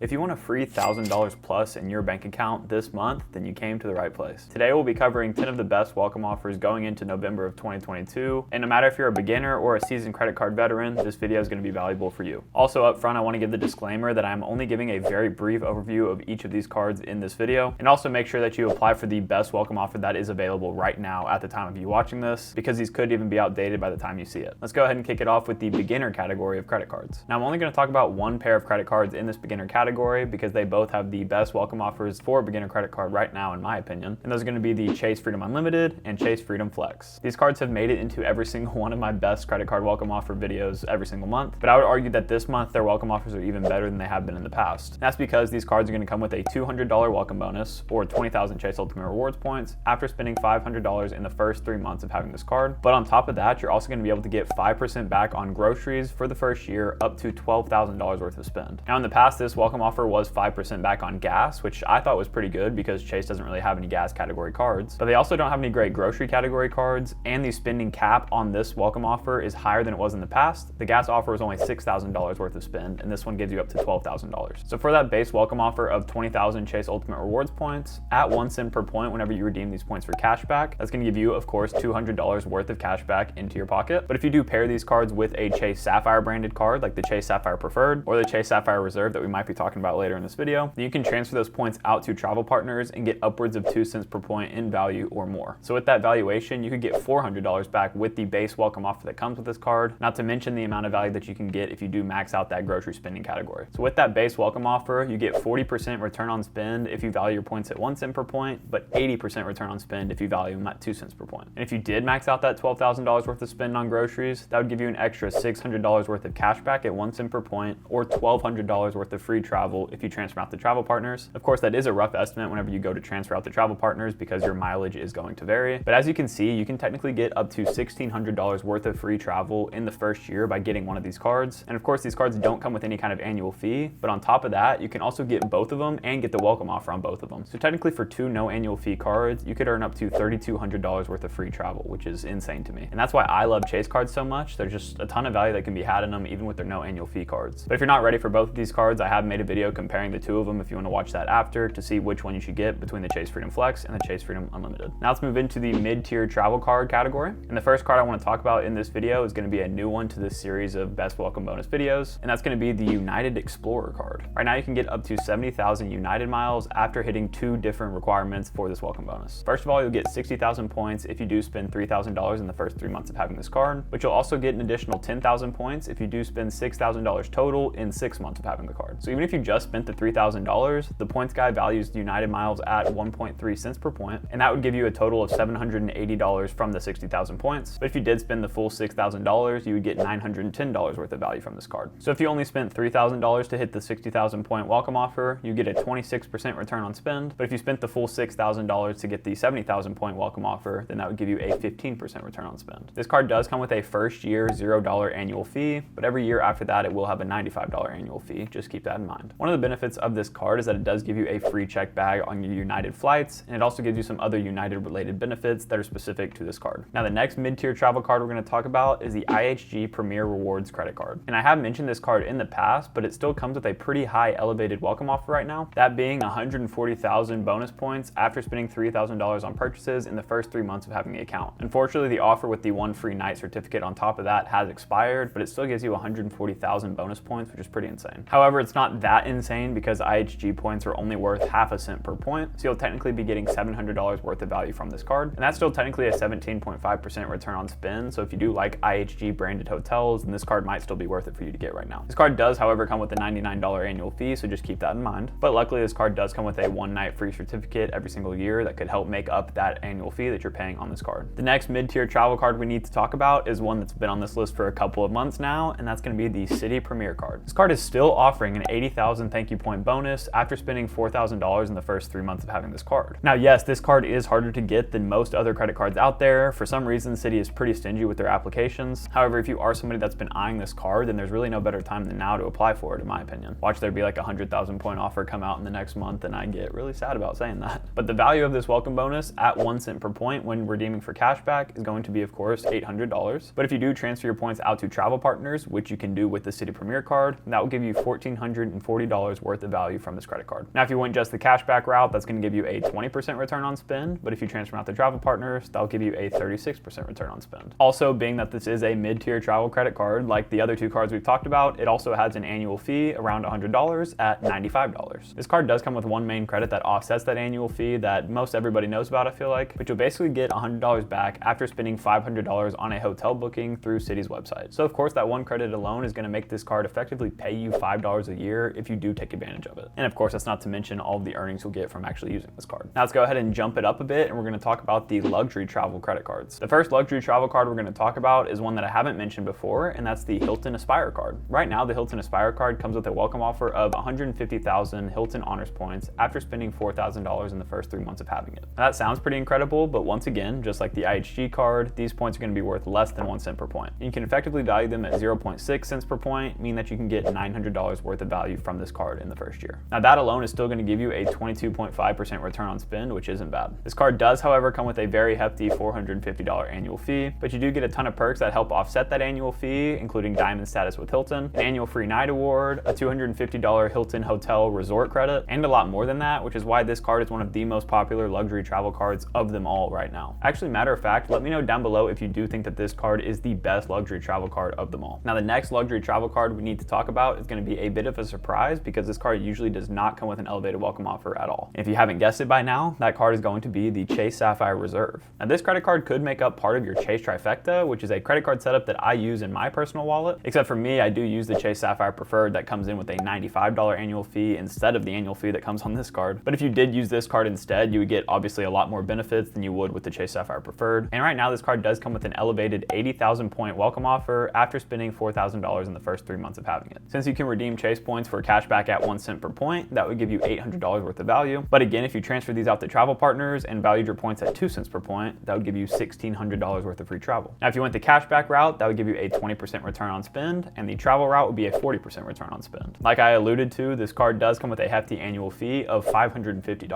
If you want a free $1,000 plus in your bank account this month, then you came to the right place. Today we'll be covering 10 of the best welcome offers going into November of 2022. And no matter if you're a beginner or a seasoned credit card veteran, this video is going to be valuable for you. Also up front, I want to give the disclaimer that I'm only giving a very brief overview of each of these cards in this video. And also make sure that you apply for the best welcome offer that is available right now at the time of you watching this, because these could even be outdated by the time you see it. Let's go ahead and kick it off with the beginner category of credit cards. Now I'm only going to talk about one pair of credit cards in this beginner category because they both have the best welcome offers for a beginner credit card right now, in my opinion. And those are going to be the Chase Freedom Unlimited and Chase Freedom Flex. These cards have made it into every single one of my best credit card welcome offer videos every single month, but I would argue that this month their welcome offers are even better than they have been in the past. And that's because these cards are going to come with a $200 welcome bonus or 20,000 Chase Ultimate Rewards points after spending $500 in the first 3 months of having this card. But on top of that, you're also going to be able to get 5% back on groceries for the first year up to $12,000 worth of spend. Now in the past, this welcome offer was 5% back on gas, which I thought was pretty good because Chase doesn't really have any gas category cards, but they also don't have any great grocery category cards, and the spending cap on this welcome offer is higher than it was in the past. The gas offer was only $6,000 worth of spend, and this one gives you up to $12,000. So for that base welcome offer of 20,000 Chase Ultimate Rewards points at 1 cent per point whenever you redeem these points for cash back, that's going to give you, of course, $200 worth of cash back into your pocket. But if you do pair these cards with a Chase Sapphire branded card like the Chase Sapphire Preferred or the Chase Sapphire Reserve that we might be talking about later in this video, then you can transfer those points out to travel partners and get upwards of 2 cents per point in value or more. So with that valuation, you could get $400 back with the base welcome offer that comes with this card, not to mention the amount of value that you can get if you do max out that grocery spending category. So with that base welcome offer, you get 40% return on spend if you value your points at 1 cent per point, but 80% return on spend if you value them at 2 cents per point. And if you did max out that $12,000 worth of spend on groceries, that would give you an extra $600 worth of cash back at 1 cent per point or $1,200 worth of free travel if you transfer out the travel partners. Of course, that is a rough estimate whenever you go to transfer out the travel partners because your mileage is going to vary. But as you can see, you can technically get up to $1,600 worth of free travel in the first year by getting one of these cards. And of course, these cards don't come with any kind of annual fee, but on top of that, you can also get both of them and get the welcome offer on both of them. So technically for 2 no annual fee cards, you could earn up to $3,200 worth of free travel, which is insane to me. And that's why I love Chase cards so much. There's just a ton of value that can be had in them, even with their no annual fee cards. But if you're not ready for both of these cards, I have made a video comparing the two of them if you want to watch that after to see which one you should get between the Chase Freedom Flex and the Chase Freedom Unlimited. Now let's move into the mid-tier travel card category. And the first card I want to talk about in this video is going to be a new one to this series of best welcome bonus videos, and that's going to be the United Explorer card. Right now you can get up to 70,000 United miles after hitting 2 different requirements for this welcome bonus. First of all, you'll get 60,000 points if you do spend $3,000 in the first 3 months of having this card, but you'll also get an additional 10,000 points if you do spend $6,000 total in 6 months of having the card. So even if you just spent the $3,000, the points guy values the United miles at 1.3 cents per point, and that would give you a total of $780 from the 60,000 points. But if you did spend the full $6,000, you would get $910 worth of value from this card. So if you only spent $3,000 to hit the 60,000 point welcome offer, you get a 26% return on spend. But if you spent the full $6,000 to get the 70,000 point welcome offer, then that would give you a 15% return on spend. This card does come with a first year $0 annual fee, but every year after that, it will have a $95 annual fee. Just keep that in mind. One of the benefits of this card is that it does give you a free check bag on your United flights, and it also gives you some other United related benefits that are specific to this card. Now the next mid-tier travel card we're going to talk about is the IHG Premier Rewards credit card. And I have mentioned this card in the past, but it still comes with a pretty high elevated welcome offer right now, that being 140,000 bonus points after spending $3,000 on purchases in the first 3 months of having the account. Unfortunately, the offer with the 1 free night certificate on top of that has expired, but it still gives you 140,000 bonus points, which is pretty insane. However, it's not that insane because IHG points are only worth half a cent per point, so you'll technically be getting $700 worth of value from this card, and that's still technically a 17.5% return on spend. So if you do like IHG branded hotels, then this card might still be worth it for you to get right now. This card does, however, come with a $99 annual fee, so just keep that in mind. But luckily, this card does come with a 1 night free certificate every single year that could help make up that annual fee that you're paying on this card. The next mid-tier travel card we need to talk about is one that's been on this list for a couple of months now, and that's going to be the Citi Premier card. This card is still offering an 80,000 thank you point bonus after spending $4,000 in the first 3 months of having this card. Now, yes, this card is harder to get than most other credit cards out there. For some reason, Citi is pretty stingy with their applications. However, if you are somebody that's been eyeing this card, then there's really no better time than now to apply for it, in my opinion. Watch there be like a 100,000 point offer come out in the next month, and I get really sad about saying that. But the value of this welcome bonus at 1 cent per point when redeeming for cashback is going to be, of course, $800. But if you do transfer your points out to travel partners, which you can do with the Citi Premier card, that will give you $1,440 $40 worth of value from this credit card. Now, if you went just the cashback route, that's going to give you a 20% return on spend, but if you transfer out the travel partners, that'll give you a 36% return on spend. Also, being that this is a mid-tier travel credit card, like the other two cards we've talked about, it also has an annual fee around $100 at $95. This card does come with one main credit that offsets that annual fee that most everybody knows about, I feel like, but you'll basically get $100 back after spending $500 on a hotel booking through Citi's website. So of course, that one credit alone is going to make this card effectively pay you $5 a year if you do take advantage of it. And of course, that's not to mention all of the earnings you'll get from actually using this card. Now let's go ahead and jump it up a bit, and we're going to talk about the luxury travel credit cards. The first luxury travel card we're going to talk about is one that I haven't mentioned before, and that's the Hilton Aspire card. Right now, the Hilton Aspire card comes with a welcome offer of 150,000 Hilton Honors points after spending $4,000 in the first 3 months of having it. Now that sounds pretty incredible, but once again, just like the IHG card, these points are going to be worth less than 1 cent per point. You can effectively value them at 0.6 cents per point, meaning that you can get $900 worth of value from this card in the first year. Now that alone is still going to give you a 22.5% return on spend, which isn't bad. This card does, however, come with a very hefty $450 annual fee, but you do get a ton of perks that help offset that annual fee, including diamond status with Hilton, an annual free night award, a $250 Hilton hotel resort credit, and a lot more than that, which is why this card is one of the most popular luxury travel cards of them all right now. Actually, matter of fact, let me know down below if you do think that this card is the best luxury travel card of them all. Now, the next luxury travel card we need to talk about is going to be a bit of a surprise because this card usually does not come with an elevated welcome offer at all. If you haven't guessed it by now, that card is going to be the Chase Sapphire Reserve. Now, this credit card could make up part of your Chase trifecta, which is a credit card setup that I use in my personal wallet. Except for me, I do use the Chase Sapphire Preferred that comes in with a $95 annual fee instead of the annual fee that comes on this card. But if you did use this card instead, you would get obviously a lot more benefits than you would with the Chase Sapphire Preferred. And right now, this card does come with an elevated 80,000 point welcome offer after spending $4,000 in the first 3 months of having it. Since you can redeem Chase points for cash back at 1 cent per point, that would give you $800 worth of value. But again, if you transfer these out to travel partners and valued your points at 2 cents per point, that would give you $1,600 worth of free travel. Now, if you went the cashback route, that would give you a 20% return on spend, and the travel route would be a 40% return on spend. Like I alluded to, this card does come with a hefty annual fee of $550.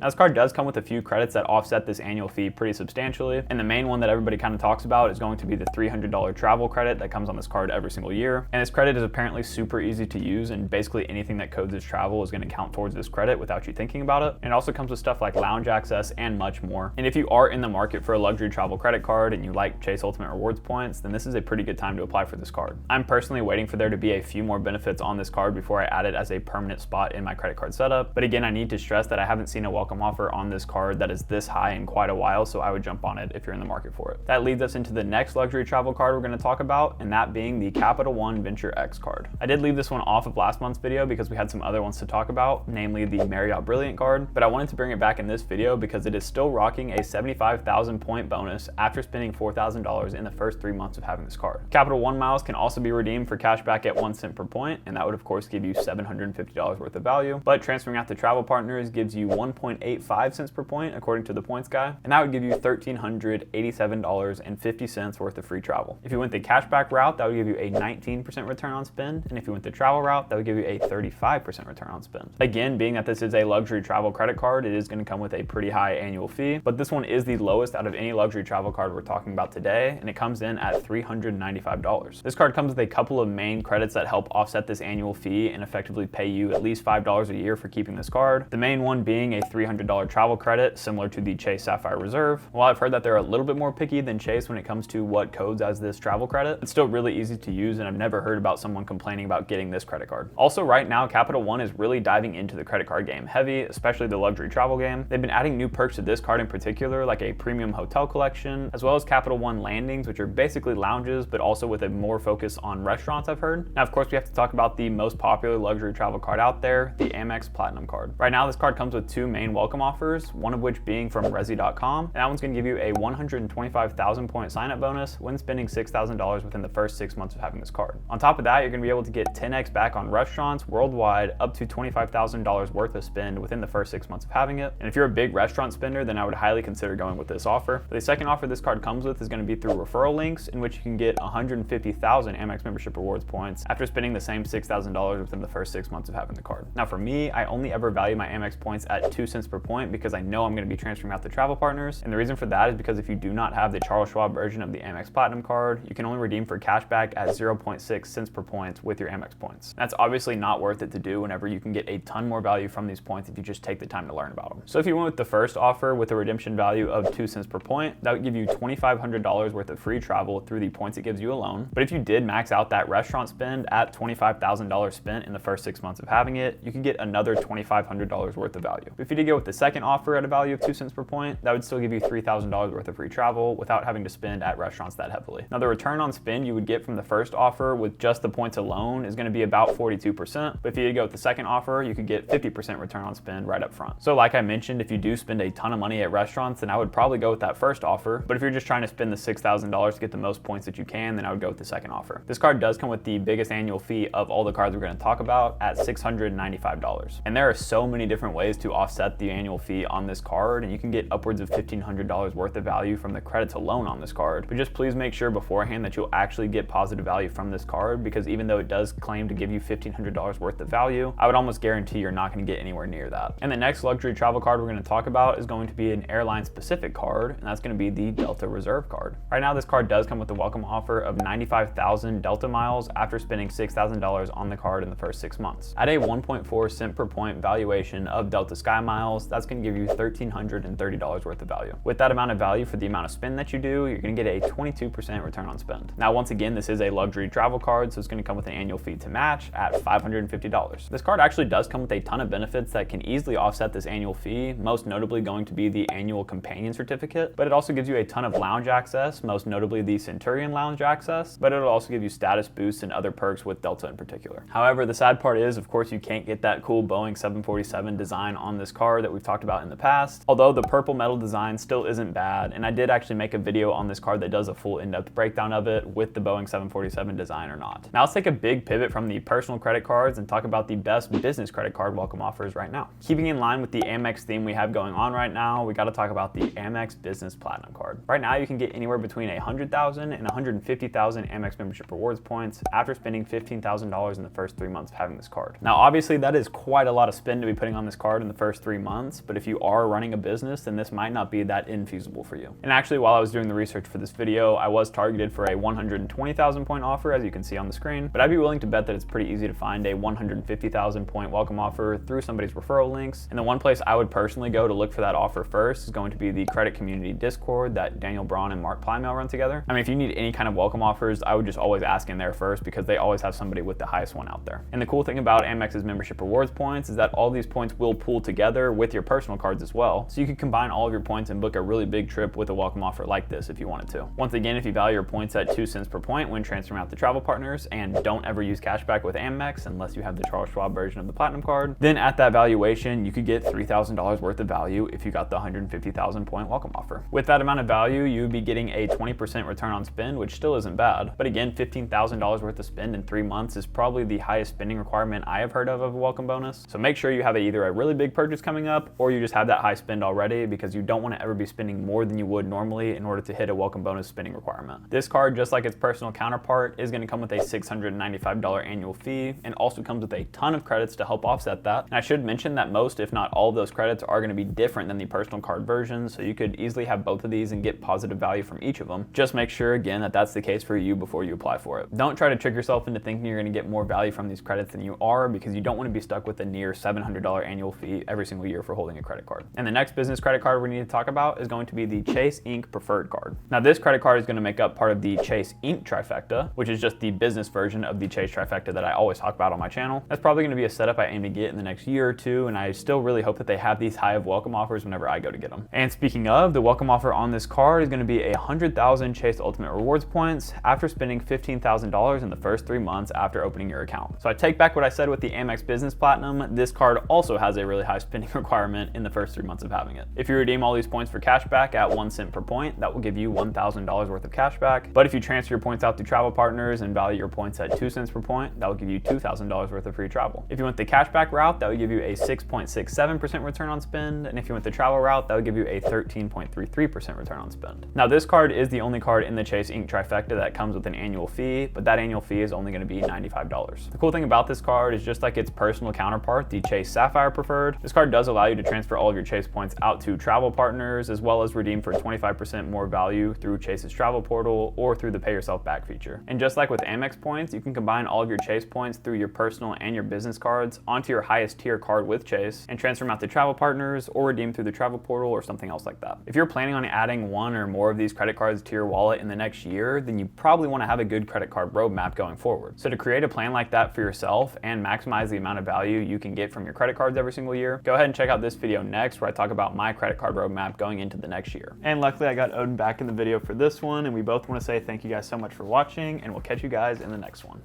Now, this card does come with a few credits that offset this annual fee pretty substantially, and the main one that everybody kind of talks about is going to be the $300 travel credit that comes on this card every single year. And this credit is apparently super easy to use, and basically anything that codes as travel is going to count towards this credit without you thinking about it. And it also comes with stuff like lounge access and much more. And if you are in the market for a luxury travel credit card and you like Chase Ultimate Rewards points, then this is a pretty good time to apply for this card. I'm personally waiting for there to be a few more benefits on this card before I add it as a permanent spot in my credit card setup. But again, I need to stress that I haven't seen a welcome offer on this card that is this high in quite a while, so I would jump on it if you're in the market for it. That leads us into the next luxury travel card we're going to talk about, and that being the Capital One Venture X card. I did leave this one off of last month's video because we had some other ones to talk about, namely the Marriott Brilliant card, but I wanted to bring it back in this video because it is still rocking a 75,000 point bonus after spending $4,000 in the first 3 months of having this card. Capital One miles can also be redeemed for cash back at 1 cent per point, and that would of course give you $750 worth of value, but transferring out to travel partners gives you 1.85 cents per point according to the points guy, and that would give you $1,387.50 worth of free travel. If you went the cashback route, that would give you a 19% return on spend, and if you went the travel route, that would give you a 35% return on spend. Again, being that this is a luxury travel credit card, it is going to come with a pretty high annual fee, but this one is the lowest out of any luxury travel card we're talking about today, and it comes in at $395. This card comes with a couple of main credits that help offset this annual fee and effectively pay you at least $5 a year for keeping this card. The main one being a $300 travel credit, similar to the Chase Sapphire Reserve. While I've heard that they're a little bit more picky than Chase when it comes to what codes as this travel credit, it's still really easy to use, and I've never heard about someone complaining about getting this credit card. Also, right now, Capital One is really diving into the credit card game heavy, especially the luxury travel game. They've been adding new perks to this card in particular, like a premium hotel collection, as well as Capital One landings, which are basically lounges, but also with a more focus on restaurants, I've heard. Now, of course, we have to talk about the most popular luxury travel card out there, the Amex Platinum card. Right now, this card comes with two main welcome offers, one of which being from Resi.com, and that one's going to give you a 125,000 point sign-up bonus when spending $6,000 within the first 6 months of having this card. On top of that, you're going to be able to get 10x back on restaurants worldwide, up to $25,000 worth of spend within the first 6 months of having it. And if you're a big restaurant spender, then I would highly consider going with this offer. But the second offer this card comes with is going to be through referral links, in which you can get 150,000 Amex membership rewards points after spending the same $6,000 within the first 6 months of having the card. Now, for me, I only ever value my Amex points at 2 cents per point because I know I'm going to be transferring out to travel partners. And the reason for that is because if you do not have the Charles Schwab version of the Amex Platinum card, you can only redeem for cash back at 0.6 cents per point with your Amex points. That's obviously not worth it to do whenever you can get a ton more value from these points if you just take the time to learn about them. So if you went with the first offer with a redemption value of 2 cents per point, that would give you $2,500 worth of free travel through the points it gives you alone. But if you did max out that restaurant spend at $25,000 spent in the first 6 months of having it, you could get another $2,500 worth of value. If you did go with the second offer at a value of 2 cents per point, that would still give you $3,000 worth of free travel without having to spend at restaurants that heavily. Now, the return on spend you would get from the first offer with just the points alone is going to be about 42%. But if you did go with the second offer, you could get 50% return on spend right up front. So like I mentioned, if you do spend a ton of money at restaurants, then I would probably go with that first offer. But if you're just trying to spend the $6,000 to get the most points that you can, then I would go with the second offer. This card does come with the biggest annual fee of all the cards we're going to talk about at $695. And there are so many different ways to offset the annual fee on this card, and you can get upwards of $1,500 worth of value from the credits alone on this card. But just please make sure beforehand that you'll actually get positive value from this card, because even though it does claim to give you $1,500 worth of value, I would almost guarantee you're not going to get anywhere near that. And the next luxury travel card we're going to talk about is going to be an airline specific card, and that's going to be the Delta Reserve card. Right now, this card does come with a welcome offer of 95,000 Delta miles after spending $6,000 on the card in the first 6 months. At a 1.4 cent per point valuation of Delta Sky Miles, that's going to give you $1,330 worth of value. With that amount of value for the amount of spend that you do, you're going to get a 22% return on spend. Now, once again, this is a luxury travel card, so it's going to come with an annual fee to match at $550. This card actually does come with a ton of benefits that can easily offset this annual fee, most notably going to be the annual companion certificate, but it also gives you a ton of lounge access, most notably the Centurion lounge access, but it'll also give you status boosts and other perks with Delta in particular. However, the sad part is, of course, you can't get that cool Boeing 747 design on this card that we've talked about in the past, although the purple metal design still isn't bad, and I did actually make a video on this card that does a full in-depth breakdown of it with the Boeing 747 design or not. Now let's take a big pivot from the personal credit cards and talk about the best business credit card welcome offers right now. Keeping in line with the Amex theme we have going on right now, we got to talk about the Amex Business Platinum card. Right now you can get anywhere between 100,000 and 150,000 Amex membership rewards points after spending $15,000 in the first 3 months of having this card. Now obviously that is quite a lot of spend to be putting on this card in the first 3 months, but if you are running a business, then this might not be that infeasible for you. And actually, while I was doing the research for this video, I was targeted for a 120,000 point offer, as you can see on the screen, but I'd be willing to bet that it's pretty easy to find a 150,000 point welcome offer through somebody's referral links. And the one place I would personally go to look for that offer first is going to be the credit community Discord that Daniel Braun and Mark Plymale run together. I mean, if you need any kind of welcome offers, I would just always ask in there first, because they always have somebody with the highest one out there. And the cool thing about Amex's membership rewards points is that all these points will pool together with your personal cards as well, so you can combine all of your points and book a really big trip with a welcome offer like this if you wanted to. Once again, if you value your points at 2 cents per point when transferring out to travel partners, and don't ever use cashback with Amex unless you have the Charles Schwab version of the Platinum card, then at that valuation, you could get $3,000 worth of value if you got the 150,000 point welcome offer. With that amount of value, you would be getting a 20% return on spend, which still isn't bad. But again, $15,000 worth of spend in 3 months is probably the highest spending requirement I have heard of a welcome bonus. So make sure you have either a really big purchase coming up, or you just have that high spend already, because you don't want to ever be spending more than you would normally in order to hit a welcome bonus spending requirement. This card, just like its personal counterpart, is going to come with a $695 annual fee, and also comes with a ton of credits to help offset that. And I should mention that most, if not all of those credits are going to be different than the personal card version, so you could easily have both of these and get positive value from each of them. Just make sure, again, that that's the case for you before you apply for it. Don't try to trick yourself into thinking you're going to get more value from these credits than you are, because you don't want to be stuck with a near $700 annual fee every single year for holding a credit card. And the next business credit card we need to talk about is going to be the Chase Inc. Preferred Card. Now this credit card is going to make up part of the Chase Inc. trifecta, which is just the business version of the Chase trifecta that I always talk about on my channel. That's probably going to be a setup I aim to get in the next year or two, and I still really hope that they have these high of welcome offers whenever I go to get them. And speaking of, the welcome offer on this card is going to be 100,000 Chase Ultimate Rewards points after spending $15,000 in the first 3 months after opening your account. So I take back what I said with the Amex Business Platinum. This card also has a really high spending requirement in the first 3 months of having it. If you redeem all these points for cash back at 1 cent per point, that will give you $1,000 worth of cash back. But if you transfer your points out to travel partners and value your points at 2 cents per point, that will give you $2,000 worth of free travel. If you went the cashback route, that would give you a 6.67% return on spend. And if you went the travel route, that would give you a 13.33% return on spend. Now this card is the only card in the Chase Inc. trifecta that comes with an annual fee, but that annual fee is only going to be $95. The cool thing about this card is, just like its personal counterpart, the Chase Sapphire Preferred, this card does allow you to transfer all of your Chase points out to travel partners, as well as redeem for 25% more value through Chase's travel portal or through the pay yourself back feature. And just like with Amex points, you can combine all of your Chase points through your personal and your business cards onto your highest tier card with Chase and transfer them out to travel partners or redeem through the travel portal or something else like that. If you're planning on adding one or more of these credit cards to your wallet in the next year, then you probably want to have a good credit card roadmap going forward. So to create a plan like that for yourself and maximize the amount of value you can get from your credit cards every single year, go ahead and check out this video next where I talk about my credit card roadmap going into the next year. And luckily I got Odin back in the video for this one, and we both want to say thank you guys so much for watching, and we'll catch you guys in the next one.